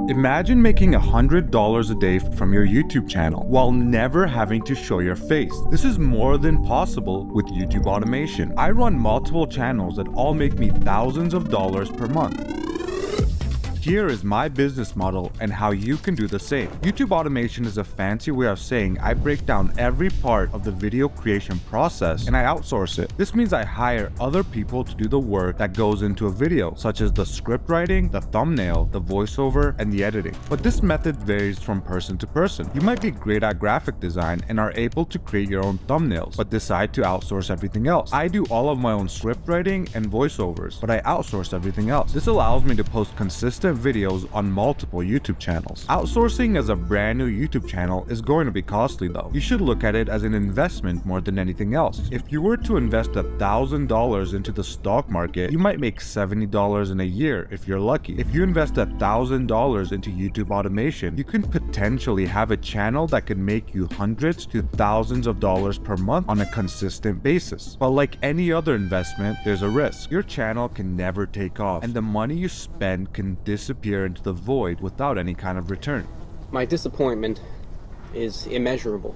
Imagine making $100 a day from your YouTube channel while never having to show your face. This is more than possible with YouTube automation. I run multiple channels that all make me thousands of dollars per month. Here is my business model and how you can do the same. YouTube automation is a fancy way of saying I break down every part of the video creation process and I outsource it. This means I hire other people to do the work that goes into a video, such as the script writing, the thumbnail, the voiceover, and the editing. But this method varies from person to person. You might be great at graphic design and are able to create your own thumbnails, but decide to outsource everything else. I do all of my own script writing and voiceovers, but I outsource everything else. This allows me to post consistent videos on multiple YouTube channels. Outsourcing as a brand new YouTube channel is going to be costly though. You should look at it as an investment more than anything else. If you were to invest $1,000 into the stock market, you might make $70 in a year if you're lucky. If you invest $1,000 into YouTube automation, you can potentially have a channel that could make you hundreds to thousands of dollars per month on a consistent basis. But like any other investment, there's a risk. Your channel can never take off, and the money you spend can disappear into the void without any kind of return. My disappointment is immeasurable,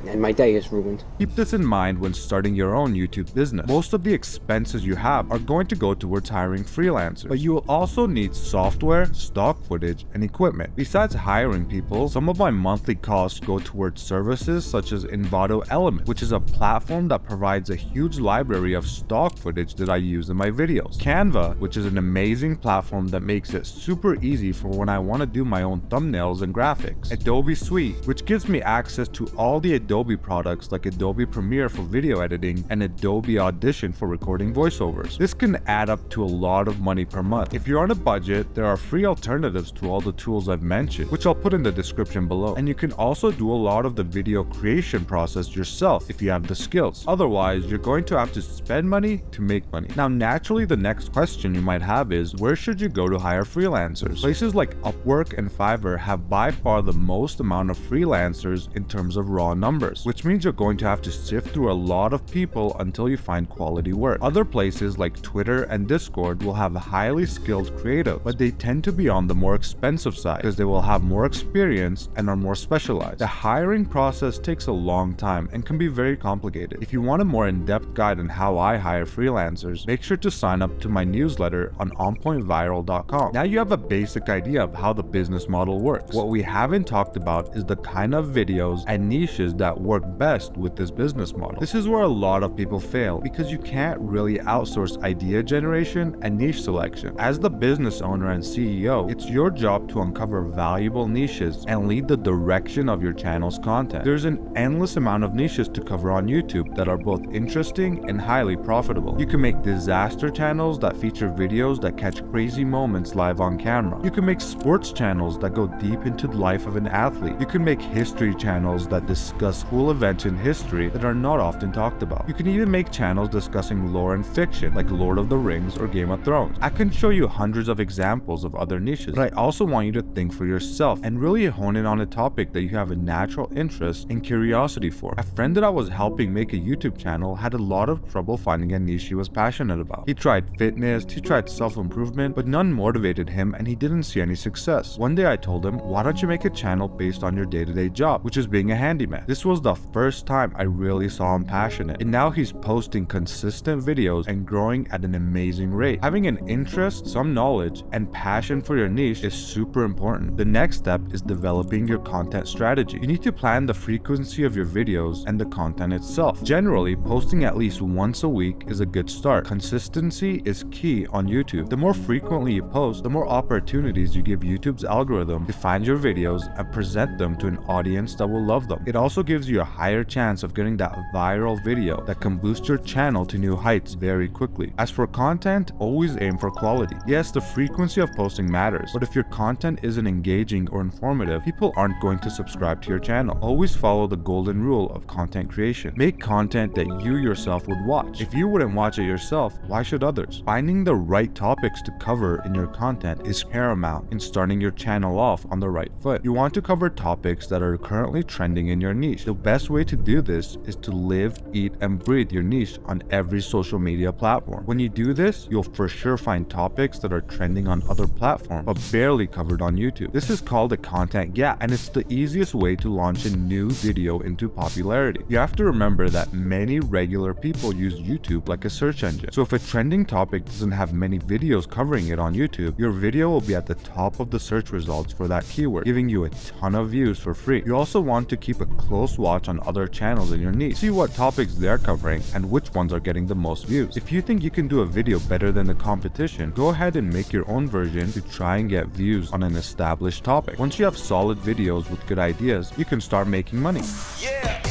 and my day is ruined. Keep this in mind when starting your own YouTube business. Most of the expenses you have are going to go towards hiring freelancers, but you will also need software, stock footage, and equipment. Besides hiring people, some of my monthly costs go towards services such as Envato Element, which is a platform that provides a huge library of stock footage that I use in my videos. Canva, which is an amazing platform that makes it super easy for when I want to do my own thumbnails and graphics. Adobe Suite, which gives me access to all the Adobe products like Adobe Premiere for video editing and Adobe Audition for recording voiceovers. This can add up to a lot of money per month. If you're on a budget, there are free alternatives to all the tools I've mentioned, which I'll put in the description below. And you can also do a lot of the video creation process yourself if you have the skills. Otherwise, you're going to have to spend money to make money. Now, naturally, the next question you might have is, where should you go to hire freelancers? Places like Upwork and Fiverr have by far the most amount of freelancers in terms of raw numbers, which means you're going to have to sift through a lot of people until you find quality work. Other places like Twitter and Discord will have highly skilled creatives, but they tend to be on the more expensive side because they will have more experience and are more specialized. The hiring process takes a long time and can be very complicated. If you want a more in-depth guide on how I hire freelancers, make sure to sign up to my newsletter on onpointviral.com. Now you have a basic idea of how the business model works. What we haven't talked about is the kind of videos and niches that work best with this business model. This is where a lot of people fail because you can't really outsource idea generation and niche selection. As the business owner and CEO, it's your job to uncover valuable niches and lead the direction of your channel's content. There's an endless amount of niches to cover on YouTube that are both interesting and highly profitable. You can make disaster channels that feature videos that catch crazy moments live on camera. You can make sports channels that go deep into the life of an athlete. You can make history channels that discuss cool events in history that are not often talked about. You can even make channels discussing lore and fiction like Lord of the Rings or Game of Thrones. I can show you hundreds of examples of other niches, but I also want you to think for yourself and really hone in on a topic that you have a natural interest and curiosity for. A friend that I was helping make a YouTube channel had a lot of trouble finding a niche he was passionate about. He tried fitness, he tried self-improvement, but none motivated him and he didn't see any success. One day I told him, why don't you make a channel based on your day-to-day job, which is being a handyman. This was the first time I really saw him passionate, and now he's posting consistent videos and growing at an amazing rate. Having an interest, some knowledge, and passion for your niche is super important. The next step is developing your content strategy. You need to plan the frequency of your videos and the content itself. Generally, posting at least once a week is a good start. Consistency is key on YouTube. The more frequently you post, the more opportunities you give YouTube's algorithm to find your videos and present them to an audience that will love them. It also gives you a higher chance of getting that viral video that can boost your channel to new heights very quickly. As for content, always aim for quality. Yes, the frequency of posting matters, but if your content isn't engaging or informative, people aren't going to subscribe to your channel. Always follow the golden rule of content creation. Make content that you yourself would watch. If you wouldn't watch it yourself, why should others? Finding the right topics to cover in your content is paramount in starting your channel off on the right foot. You want to cover topics that are currently trending in your niche. niche. The best way to do this is to live, eat, and breathe your niche on every social media platform. When you do this, you'll for sure find topics that are trending on other platforms but barely covered on YouTube. This is called a content gap, and it's the easiest way to launch a new video into popularity. You have to remember that many regular people use YouTube like a search engine. So if a trending topic doesn't have many videos covering it on YouTube, your video will be at the top of the search results for that keyword, giving you a ton of views for free. You also want to keep a close watch on other channels in your niche. See what topics they're covering and which ones are getting the most views. If you think you can do a video better than the competition, go ahead and make your own version to try and get views on an established topic. Once you have solid videos with good ideas, you can start making money. Yeah.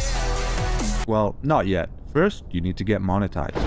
Well, not yet. First, you need to get monetized.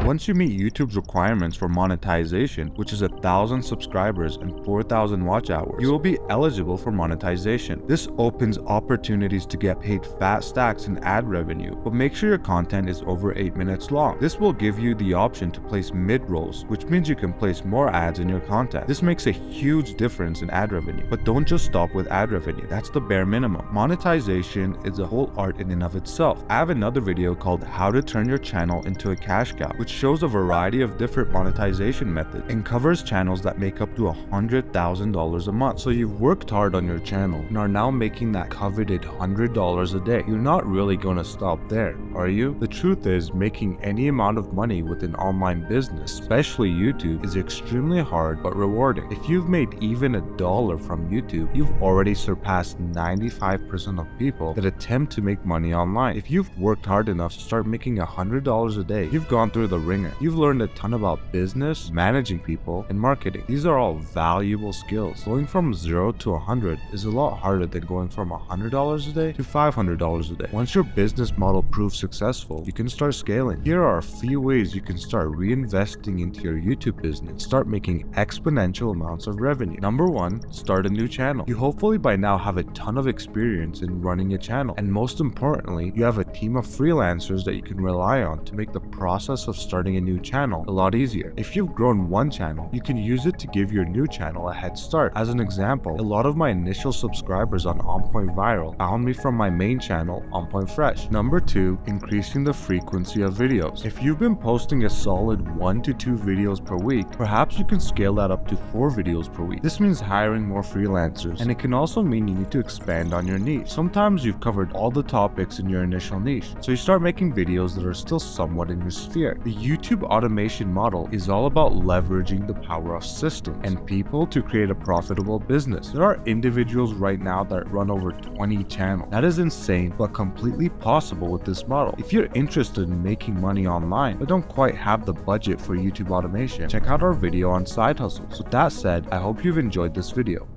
Once you meet YouTube's requirements for monetization, which is 1,000 subscribers and 4,000 watch hours, you will be eligible for monetization. This opens opportunities to get paid fat stacks in ad revenue, but make sure your content is over 8 minutes long. This will give you the option to place mid-rolls, which means you can place more ads in your content. This makes a huge difference in ad revenue, but don't just stop with ad revenue. That's the bare minimum. Monetization is a whole art in and of itself. I have another video called How to Turn Your Channel into a Cash Cow, which shows a variety of different monetization methods and covers channels that make up to $100,000 a month. So you've worked hard on your channel and are now making that coveted $100 a day. You're not really going to stop there, are you? The truth is, making any amount of money with an online business, especially YouTube, is extremely hard but rewarding. If you've made even $1 from YouTube, you've already surpassed 95% of people that attempt to make money online. If you've worked hard enough to start making $100 a day, you've gone through the ringer. You've learned a ton about business, managing people, and marketing. These are all valuable skills. Going from 0 to 100 is a lot harder than going from $100 a day to $500 a day. Once your business model proves successful, you can start scaling. Here are a few ways you can start reinvesting into your YouTube business. Start making exponential amounts of revenue. Number 1, start a new channel. You hopefully by now have a ton of experience in running a channel, and most importantly, you have a team of freelancers that you can rely on to make the process of starting a new channel a lot easier. If you've grown one channel, you can use it to give your new channel a head start. As an example, a lot of my initial subscribers on On Point Viral found me from my main channel, On Point Fresh. Number 2, increasing the frequency of videos. If you've been posting a solid 1 to 2 videos per week, perhaps you can scale that up to 4 videos per week. This means hiring more freelancers, and it can also mean you need to expand on your niche. Sometimes you've covered all the topics in your initial niche, so you start making videos that are still somewhat in your sphere. The YouTube automation model is all about leveraging the power of systems and people to create a profitable business. There are individuals right now that run over 20 channels. That is insane, but completely possible with this model. If you're interested in making money online, but don't quite have the budget for YouTube automation, check out our video on side hustles. With that said, I hope you've enjoyed this video.